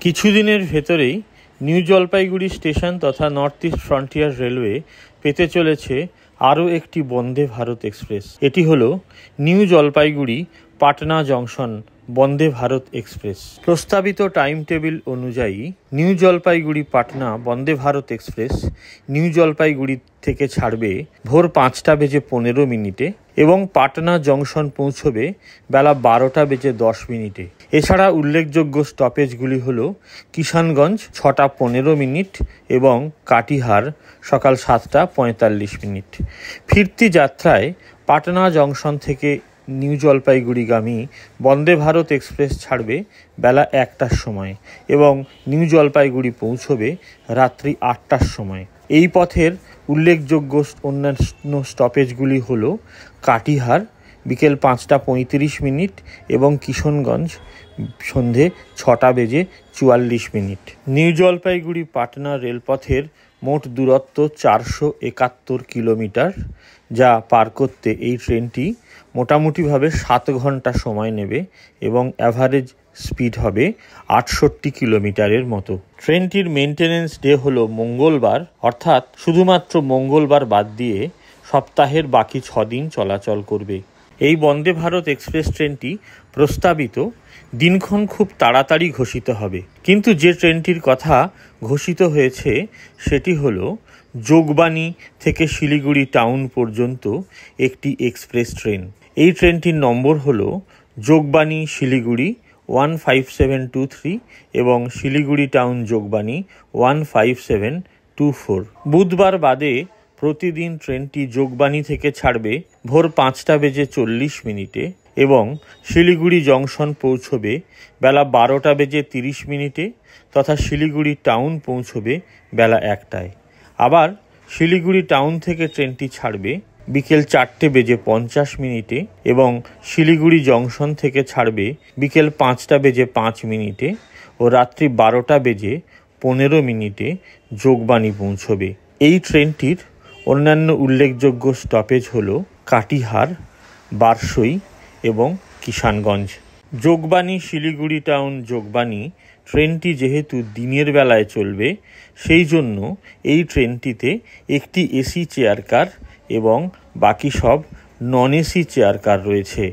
কিছুদিনের ভেতরেই new Jalpaiguri station তথা নর্থ ইস্ট ফ্রন্টিয়ার রেলওয়ে পেতে চলেছে আরও একটি বন্দে ভারত এক্সপ্রেস। এটি হলো new Jalpaiguri Patna junction Vande Bharat express. প্রস্তাবিত টাইম টেবিল অনুযায়ী new Jalpaiguri Patna Vande Bharat express new Jalpaiguri থেকে ছাড়বে ভোর 5:15 এবং পাটনা জংশন পৌঁছবে বেলা 12:10। এছাড়া উল্লেখযোগ্য স্টপেজগুলি হল কিষানগঞ্জ 6:15 এবং কাটিহার সকাল 7:45। ফিরতি যাত্রায় পাটনা জংশন থেকে নিউ জলপাইগুড়িগামী বন্দে ভারত এক্সপ্রেস ছাড়বে বেলা 1টার সময় এবং নিউ জলপাইগুড়ি পৌঁছবে রাত্রি 8টার সময়। এই পথের উল্লেখযোগ্য অন্যান্য স্টপেজগুলি হল কাটিহার বিকেল 5:35 এবং কিষানগঞ্জ সন্ধে 6:44। নিউ জলপাইগুড়ি পাটনা রেলপথের মোট দূরত্ব 471 কিলোমিটার, যা পার করতে এই ট্রেনটি মোটামুটিভাবে 7 ঘন্টা সময় নেবে এবং অ্যাভারেজ স্পিড হবে 68 কিলোমিটারের মতো। ট্রেনটির মেনটেনেন্স ডে হলো মঙ্গলবার, অর্থাৎ শুধুমাত্র মঙ্গলবার বাদ দিয়ে সপ্তাহের বাকি 6 দিন চলাচল করবে। এই বন্দে ভারত এক্সপ্রেস ট্রেনটি প্রস্তাবিত দিনক্ষণ খুব তাড়াতাড়ি ঘোষিত হবে, কিন্তু যে ট্রেনটির কথা ঘোষিত হয়েছে সেটি হলো যোগবাণী থেকে শিলিগুড়ি টাউন পর্যন্ত একটি এক্সপ্রেস ট্রেন। এই ট্রেনটির নম্বর হলো যোগবাণী শিলিগুড়ি 15723 এবং শিলিগুড়ি টাউন যোগবাণী 15724। বুধবার বাদে প্রতিদিন ট্রেনটি যোগবাণী থেকে ছাড়বে ভোর 5:40 এবং শিলিগুড়ি জংশন পৌঁছবে বেলা 12:30 তথা শিলিগুড়ি টাউন পৌঁছবে বেলা 1টায়। আবার শিলিগুড়ি টাউন থেকে ট্রেনটি ছাড়বে বিকেল 4:50 এবং শিলিগুড়ি জংশন থেকে ছাড়বে বিকেল 5:05 ও রাত্রি 12:15 যোগবাণী পৌঁছবে। এই ট্রেনটির অন্যান্য উল্লেখযোগ্য স্টপেজ হল কাটিহার, বারসই এবং কিষানগঞ্জ। যোগবাণী শিলিগুড়ি টাউন যোগবাণী ট্রেনটি যেহেতু দিনের বেলায় চলবে, সেই জন্য এই ট্রেনটিতে একটি এসি চেয়ার কার এবং বাকি সব নন এসি চেয়ার কার রয়েছে।